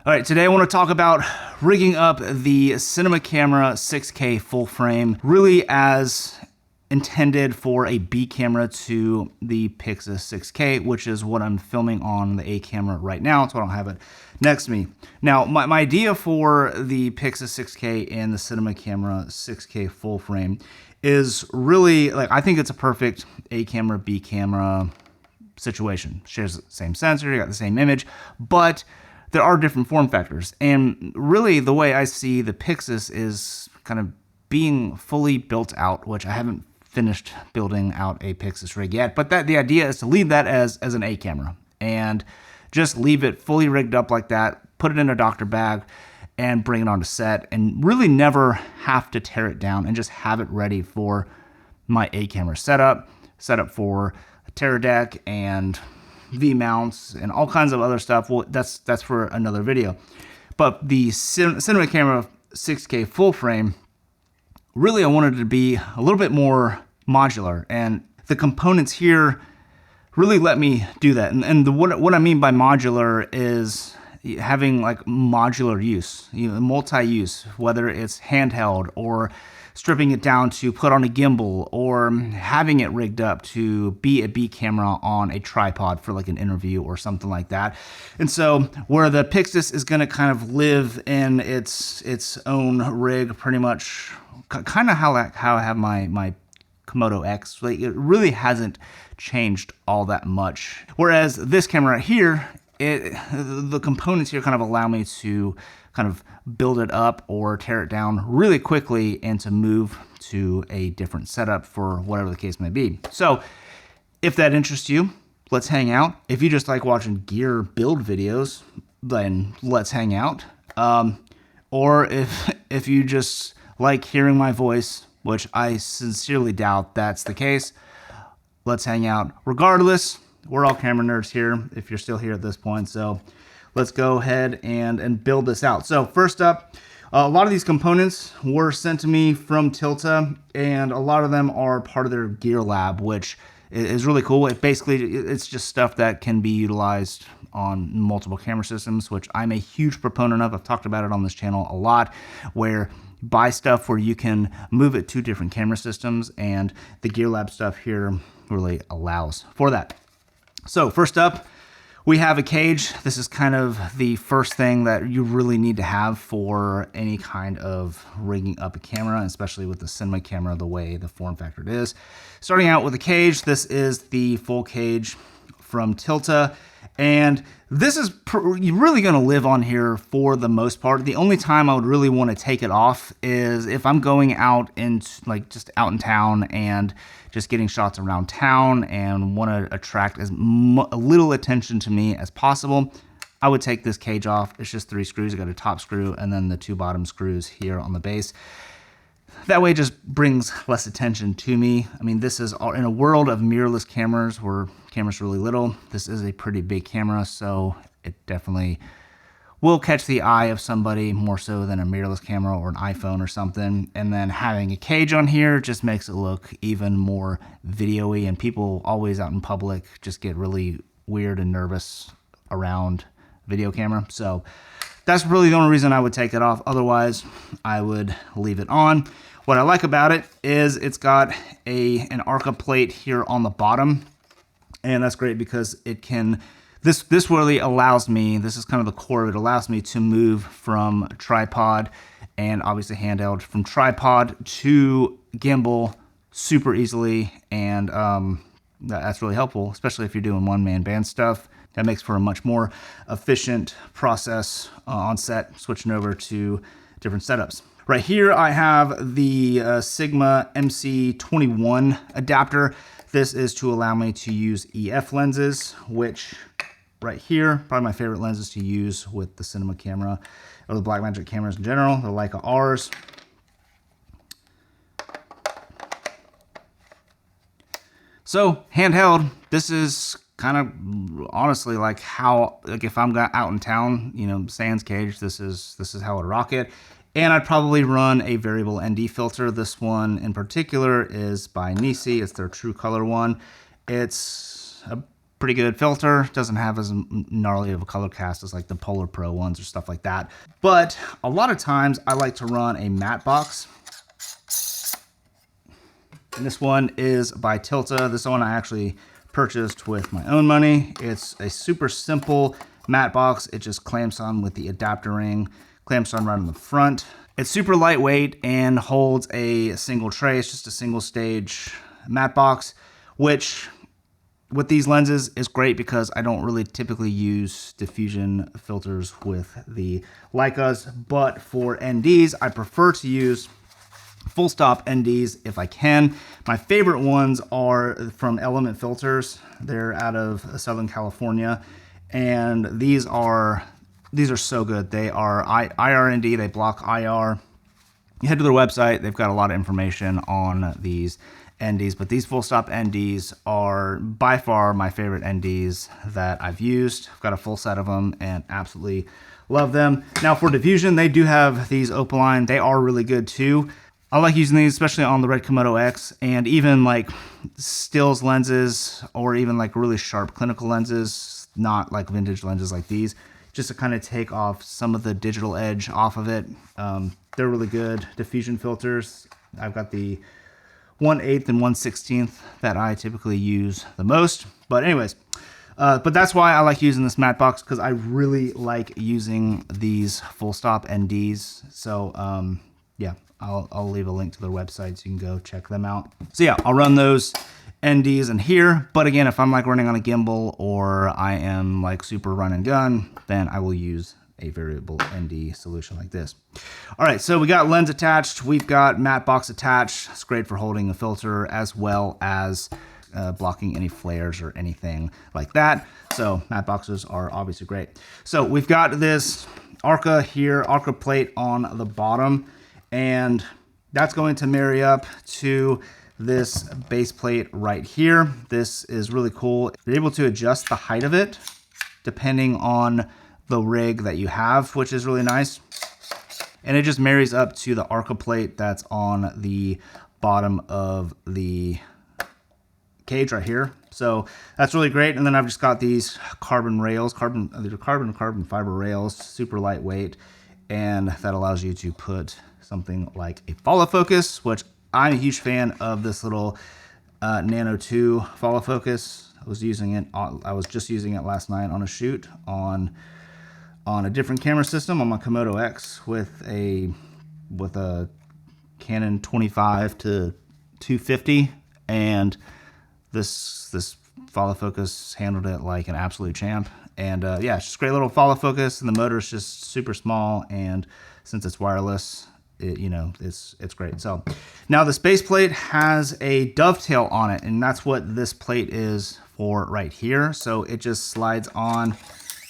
All right, today I want to talk about rigging up the cinema camera 6K full frame, really as intended for a B camera to the Bmcc 6K, which is what I'm filming on the A camera right now, so I don't have it next to me. Now, my idea for the Bmcc 6K and the cinema camera 6K full frame is really, I think it's a perfect A camera, B camera situation. Shares the same sensor, you got the same image, but there are different form factors. And really the way I see the Bmcc is kind of being fully built out, which I haven't finished building out a Bmcc rig yet, but the idea is to leave that as an A camera and just leave it fully rigged up like that, put it in a doctor bag and bring it onto set and really never have to tear it down and just have it ready for my A camera setup for a tear deck and V-mounts and all kinds of other stuff. Well, that's for another video. But the cinema camera 6K full frame, really I wanted it to be a little bit more modular, and the components here really let me do that. And what I mean by modular is having like modular use, multi-use, whether it's handheld or stripping it down to put on a gimbal or having it rigged up to be a B camera on a tripod for like an interview or something like that. And so where the Bmcc is going to kind of live in its own rig, pretty much kind of how I have my Komodo X, like it really hasn't changed all that much. Whereas this camera right here, the components here kind of allow me to kind of build it up or tear it down really quickly and to move to a different setup for whatever the case may be. So if that interests you, let's hang out. If you just like watching gear build videos, then let's hang out. Or if you just like hearing my voice, which I sincerely doubt that's the case, let's hang out. Regardless, we're all camera nerds here if you're still here at this point. So let's go ahead and build this out. So first up, a lot of these components were sent to me from Tilta, and a lot of them are part of their gear lab, which is really cool. It's just stuff that can be utilized on multiple camera systems, which I'm a huge proponent of. I've talked about it on this channel a lot, where buy stuff where you can move it to different camera systems, and the gear lab stuff here really allows for that. So first up, we have a cage. This is kind of the first thing that you really need to have for any kind of rigging up a camera, especially with the cinema camera, the way the form factor it is. Starting out with a cage, this is the full cage from Tilta, and this is really going to live on here for the most part. The only time I would really want to take it off is if I'm going out in just out in town and just getting shots around town and want to attract as little attention to me as possible. I would take this cage off. It's just 3 screws. I got a top screw and then the 2 bottom screws here on the base. That way it just brings less attention to me. I mean, this is in a world of mirrorless cameras where cameras are really little. This is a pretty big camera, so it definitely will catch the eye of somebody more so than a mirrorless camera or an iPhone or something. And then having a cage on here just makes it look even more video-y, and people always out in public just get really weird and nervous around video camera. So that's really the only reason I would take it off. Otherwise, I would leave it on. What I like about it is it's got an Arca plate here on the bottom, and that's great because it can, this really allows me, this is kind of the core of it, allows me to move from tripod and obviously handheld, from tripod to gimbal super easily, and that's really helpful, especially if you're doing one-man band stuff. That makes for a much more efficient process on set, switching over to different setups. Right here, I have the Sigma MC21 adapter. This is to allow me to use EF lenses, which right here, probably my favorite lenses to use with the cinema camera or the Blackmagic cameras in general, the Leica R's. So handheld, this is kind of honestly like how, if I'm out in town, sans cage, this is how I'd rock it. And I'd probably run a variable ND filter. This one in particular is by Bmcc. It's their true color one. It's pretty good filter. Doesn't have as gnarly of a color cast as like the Polar Pro ones or stuff like that. But a lot of times I like to run a matte box. And this one is by Tilta. This one I actually purchased with my own money. It's a super simple matte box. It just clamps on with the adapter ring, clamps on right on the front. It's super lightweight and holds a single tray. It's just a single stage matte box, which with these lenses is great because I don't really typically use diffusion filters with the Leicas, but for NDs, I prefer to use full stop NDs if I can. My favorite ones are from Element Filters. They're out of Southern California, and these are so good. They are IR/ND, they block IR. You head to their website, they've got a lot of information on these NDs, but these full stop NDs are by far my favorite NDs that I've used. I've got a full set of them and absolutely love them. Now for diffusion, they do have these Opaline. They are really good too. I like using these, especially on the Red Komodo X, and even like stills lenses or even like really sharp clinical lenses, not like vintage lenses like these, just to kind of take off some of the digital edge off of it. They're really good diffusion filters. I've got the 1/8 and 1/16 that I typically use the most. But anyways, but that's why I like using this matte box, because I really like using these full stop NDs. So yeah, I'll leave a link to their website so you can go check them out. So yeah, I'll run those NDs in here. But again, if I'm like running on a gimbal or I am like super run and gun, then I will use a variable ND solution like this. All right, so we got lens attached. We've got matte box attached. It's great for holding a filter as well as blocking any flares or anything like that. So matte boxes are obviously great. So we've got this Arca here, Arca plate on the bottom, and that's going to marry up to this base plate right here. This is really cool. You're able to adjust the height of it depending on the rig that you have, which is really nice. And it just marries up to the Arca plate that's on the bottom of the cage right here. So that's really great. And then I've just got these carbon rails, carbon fiber rails, super lightweight. And that allows you to put something like a follow focus, which I'm a huge fan of this little Nano 2 follow focus. I was just using it last night on a shoot on a different camera system on my Komodo X with a Canon 25 to 250, and this follow focus handled it like an absolute champ. And yeah, it's just a great little follow focus, and the motor is just super small, and since it's wireless, it's great. So now the base plate has a dovetail on it, and that's what this plate is for right here. So it just slides on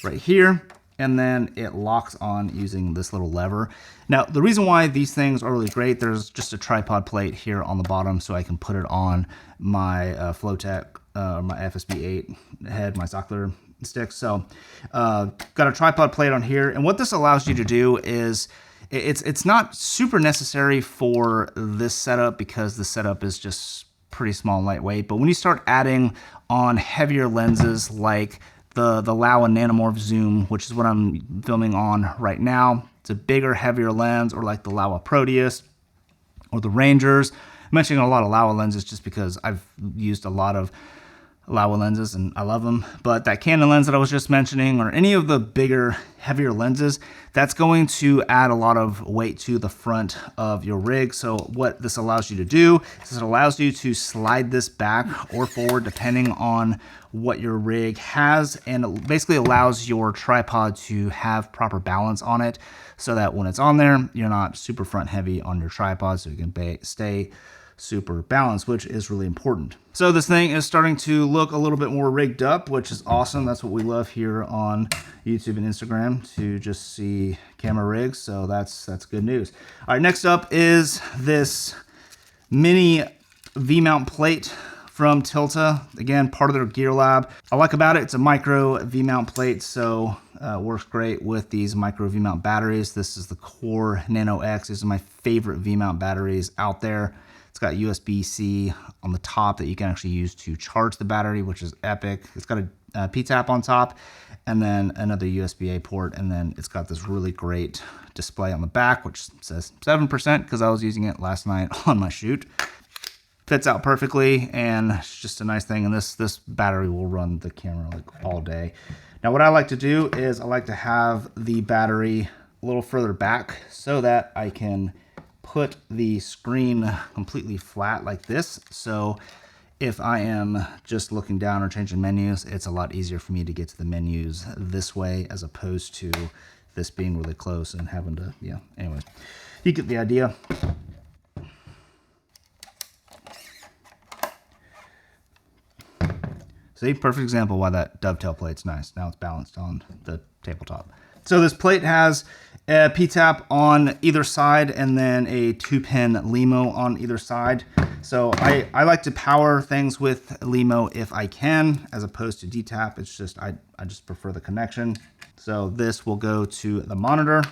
right here, and then it locks on using this little lever. Now, the reason why these things are really great, there's just a tripod plate here on the bottom so I can put it on my Flowtech, my FSB8 head, my Zockler sticks. So got a tripod plate on here, and what this allows you to do is, it's not super necessary for this setup because the setup is just pretty small and lightweight, but when you start adding on heavier lenses like the Laowa Nanomorph Zoom, which is what I'm filming on right now. It's a bigger, heavier lens, or like the Laowa Proteus or the Rangers. I'm mentioning a lot of Laowa lenses just because I've used a lot of Laowa lenses and I love them. But that Canon lens that I was just mentioning, or any of the bigger, heavier lenses, that's going to add a lot of weight to the front of your rig. So what this allows you to do is it allows you to slide this back or forward depending on what your rig has, and it basically allows your tripod to have proper balance on it so that when it's on there, you're not super front heavy on your tripod, so you can stay super balanced, which is really important. So this thing is starting to look a little bit more rigged up, which is awesome. That's what we love here on YouTube and Instagram, to just see camera rigs. So that's good news. All right, next up is this mini V-mount plate from Tilta. Again, part of their Gear Lab. I like about it, it's a micro V-mount plate, so works great with these micro V-mount batteries. This is the Core Nano X. These are my favorite V-mount batteries out there. It's got USB-C on the top that you can actually use to charge the battery, which is epic. It's got a P-tap on top, and then another USB-A port, and then it's got this really great display on the back, which says 7% because I was using it last night on my shoot. Fits out perfectly, and it's just a nice thing, and this battery will run the camera like all day. Now what I like to do is I like to have the battery a little further back so that I can put the screen completely flat like this. So if I am just looking down or changing menus, it's a lot easier for me to get to the menus this way as opposed to this being really close and having to, yeah, anyways, you get the idea. See, perfect example why that dovetail plate's nice. Now it's balanced on the tabletop. So this plate has a P-tap on either side and then a 2-pin LEMO on either side. So I like to power things with LEMO if I can, as opposed to D-tap. It's just, I just prefer the connection. So this will go to the monitor,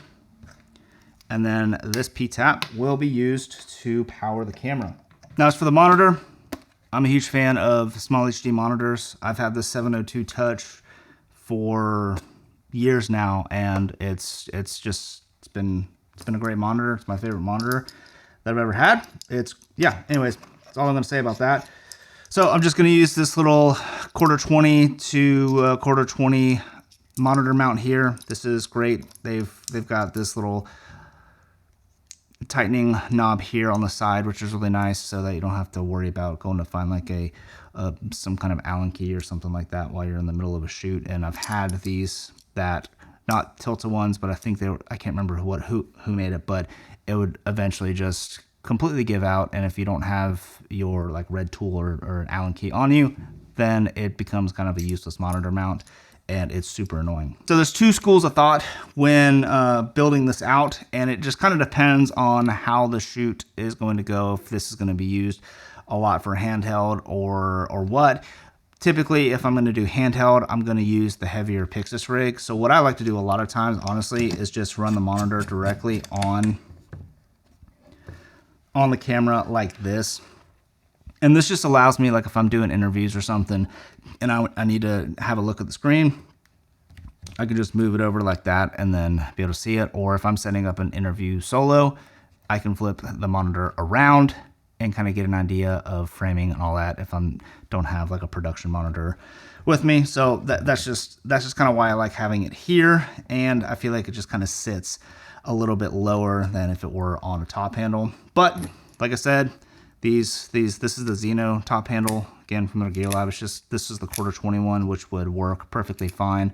and then this P-tap will be used to power the camera. Now as for the monitor, I'm a huge fan of small HD monitors. I've had this 702 Touch for years now, and it's been a great monitor. It's my favorite monitor that I've ever had. Anyways, that's all I'm gonna say about that. So I'm just gonna use this little 1/4 to 1/4 monitor mount here. This is great. They've got this little tightening knob here on the side, which is really nice, so that you don't have to worry about going to find like some kind of Allen key or something like that while you're in the middle of a shoot. And I've had these that, not Tilta ones, but I think they were, I can't remember who made it, but it would eventually just completely give out. And if you don't have your like red tool or an Allen key on you, then it becomes kind of a useless monitor mount, and it's super annoying. So there's two schools of thought when building this out, and it just kind of depends on how the shoot is going to go, if this is going to be used a lot for handheld or what. Typically, if I'm going to do handheld, I'm going to use the heavier Pixis rig. So what I like to do a lot of times, honestly, is just run the monitor directly on the camera like this. And this just allows me, like if I'm doing interviews or something and I need to have a look at the screen, I can just move it over like that and then be able to see it. Or if I'm setting up an interview solo, I can flip the monitor around and kind of get an idea of framing and all that if I don't have like a production monitor with me. So that's just kind of why I like having it here. And I feel like it just kind of sits a little bit lower than if it were on a top handle. But like I said, this is the Xeno top handle, again from their Gear Lab. It's just, this is the 1/4 one, which would work perfectly fine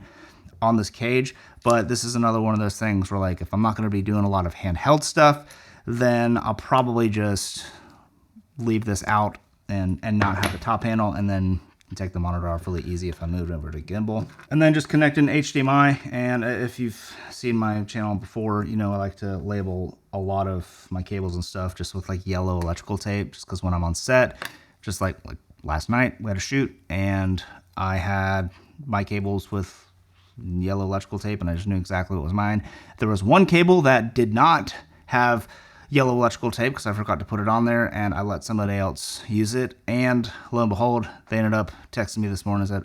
on this cage. But this is another one of those things where, like, if I'm not going to be doing a lot of handheld stuff, then I'll probably just leave this out and not have the top handle, and then take the monitor off really easy if I move it over to gimbal. And then just connect an HDMI. And if you've seen my channel before, you know I like to label a lot of my cables and stuff just with like yellow electrical tape, just because when I'm on set, just like last night we had a shoot and I had my cables with yellow electrical tape and I just knew exactly what was mine. There was one cable that did not have yellow electrical tape because I forgot to put it on there, and I let somebody else use it, and lo and behold, they ended up texting me this morning and said,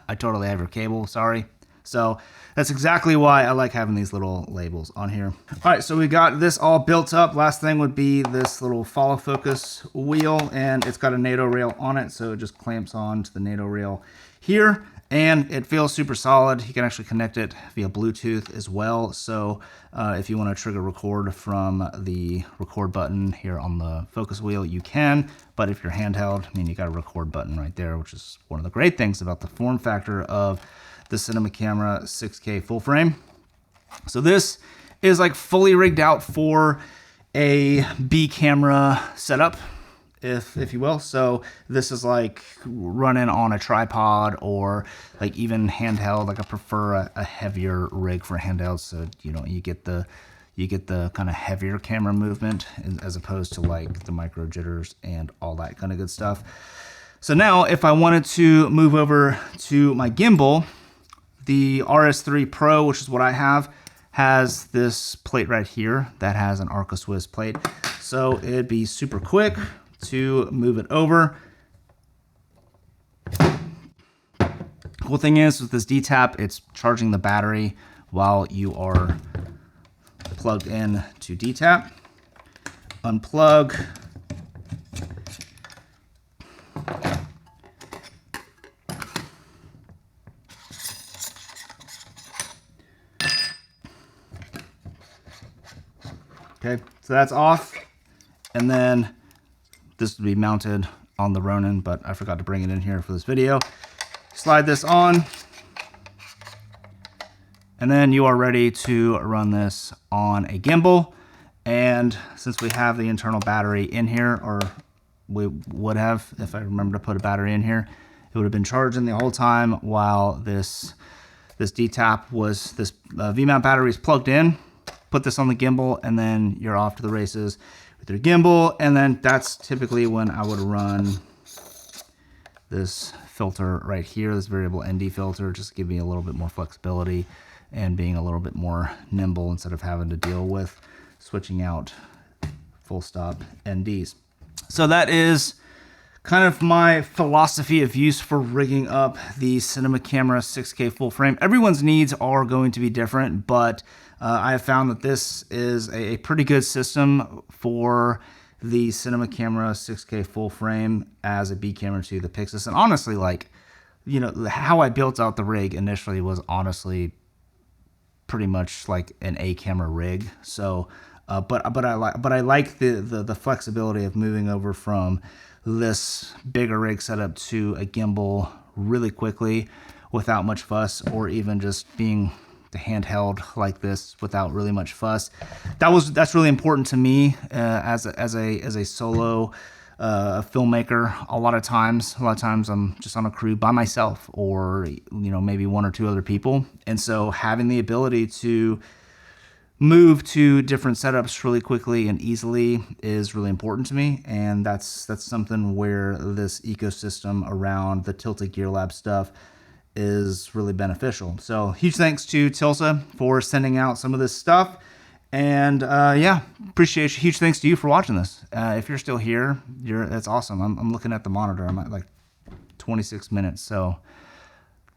I totally have your cable, sorry. So that's exactly why I like having these little labels on here. All right, so we got this all built up. Last thing would be this little follow focus wheel, and it's got a NATO rail on it, so it just clamps on to the NATO rail here. And it feels super solid. You can actually connect it via Bluetooth as well. So if you want to trigger record from the record button here on the focus wheel, you can. But if you're handheld, I mean, you got a record button right there, which is one of the great things about the form factor of the Cinema Camera 6K full frame. So this is like fully rigged out for a B camera setup, if you will. So this is like running on a tripod or like even handheld. Like I prefer a heavier rig for handheld, so you know you get the kind of heavier camera movement as opposed to like the micro jitters and all that kind of good stuff. So now if I wanted to move over to my gimbal, the RS3 Pro, which is what I have, has this plate right here that has an Arca Swiss plate. So it'd be super quick to move it over, Cool thing is with this D-tap, it's charging the battery while you are plugged in to D-tap. Unplug. Okay, so that's off. And then this would be mounted on the Ronin, but I forgot to bring it in here for this video. Slide this on. And then you are ready to run this on a gimbal. And since we have the internal battery in here, or we would have, if I remember to put a battery in here, it would have been charging the whole time while this D-tap was, this V-mount battery is plugged in. Put this on the gimbal, and then you're off to the races with your gimbal. And then that's typically when I would run this filter right here, this variable ND filter, just to give me a little bit more flexibility and being a little bit more nimble instead of having to deal with switching out full stop NDs. So that is kind of my philosophy of use for rigging up the Cinema Camera 6K full frame. Everyone's needs are going to be different, but I have found that this is a pretty good system for the Cinema Camera 6K full frame as a B camera to the Pixis. And honestly, like, you know, how I built out the rig initially was honestly pretty much like an A camera rig. So, but I like the flexibility of moving over from this bigger rig setup to a gimbal really quickly without much fuss, or even just being the handheld like this without really much fuss. That's really important to me as a solo filmmaker. A lot of times I'm just on a crew by myself, or you know, maybe one or two other people, and so having the ability to move to different setups really quickly and easily is really important to me. And that's something where this ecosystem around the Tilta Gear Lab stuff is really beneficial. So huge thanks to Tilta for sending out some of this stuff. And yeah, appreciate you. Huge thanks to you for watching this. If you're still here, that's awesome. I'm looking at the monitor. I'm at like 26 minutes. So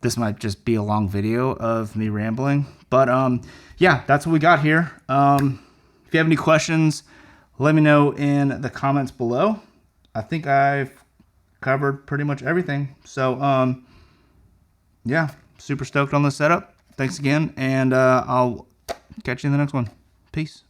this might just be a long video of me rambling. But yeah, that's what we got here. If you have any questions, let me know in the comments below. I think I've covered pretty much everything. So yeah, super stoked on this setup. Thanks again, and I'll catch you in the next one. Peace.